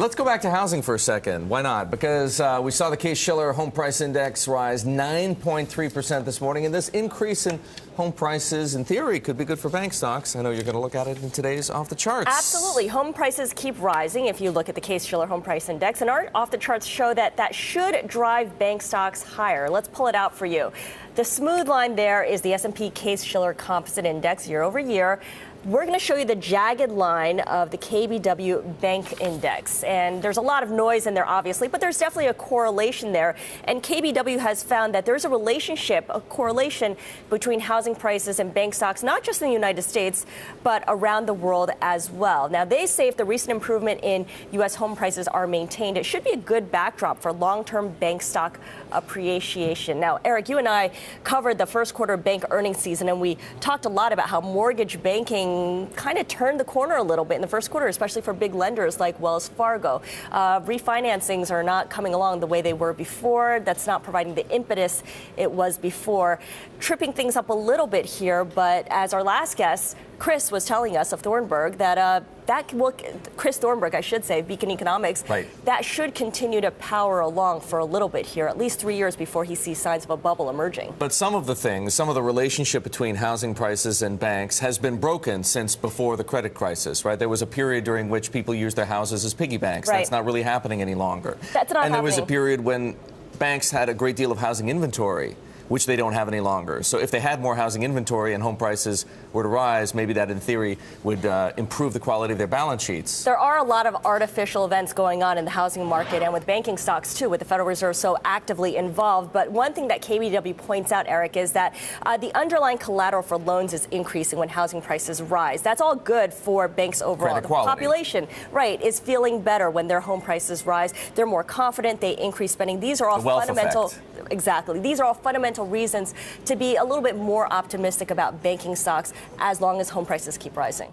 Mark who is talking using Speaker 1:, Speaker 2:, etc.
Speaker 1: Let's go back to housing for a second. Why not? Because we saw the Case-Shiller Home Price Index rise 9.3% this morning, and this increase in home prices, in theory, could be good for bank stocks. I know you're going to look at it in today's Off the Charts.
Speaker 2: Absolutely. Home prices keep rising if you look at the Case-Shiller Home Price Index, and our Off the Charts show that should drive bank stocks higher. Let's pull it out for you. The smooth line there is the S&P Case-Shiller Composite Index year over year. We're going to show you the jagged line of the KBW Bank Index. And there's a lot of noise in there, obviously, but there's definitely a correlation there. And KBW has found that there's a relationship, a correlation between housing prices and bank stocks, not just in the United States, but around the world as well. Now, they say if the recent improvement in U.S. home prices are maintained, it should be a good backdrop for long-term bank stock appreciation. Now, Eric, you and I covered the first quarter bank earnings season, and we talked a lot about how mortgage banking kind of turned the corner a little bit in the first quarter, especially for big lenders like Wells Fargo. Refinancings are not coming along the way they were before. That's not providing the impetus it was before. Tripping things up a little bit here, but as our last guest, Chris, was telling us of Thornburg, that Chris Thornburg, I should say, Beacon Economics,
Speaker 1: right,
Speaker 2: that should continue to power along for a little bit here, at least 3 years before he sees signs of a bubble emerging.
Speaker 1: But some of the relationship between housing prices and banks has been broken since before the credit crisis, right? There was a period during which people used their houses as piggy banks.
Speaker 2: Right.
Speaker 1: That's not really happening any longer.
Speaker 2: That's not
Speaker 1: And there was a
Speaker 2: happening.
Speaker 1: period when banks had a great deal of housing inventory, which they don't have any longer. So if they had more housing inventory and home prices were to rise, maybe that in theory would improve the quality of their balance sheets.
Speaker 2: There are a lot of artificial events going on in the housing market and with banking stocks too, with the Federal Reserve so actively involved. But one thing that KBW points out, Eric, is that the underlying collateral for loans is increasing when housing prices rise. That's all good for banks overall.
Speaker 1: Credit
Speaker 2: the
Speaker 1: quality.
Speaker 2: Population, right, is feeling better when their home prices rise. They're more confident. They increase spending. These are all
Speaker 1: The wealth
Speaker 2: fundamental.
Speaker 1: effect.
Speaker 2: Exactly. These are all fundamental reasons to be a little bit more optimistic about banking stocks as long as home prices keep rising.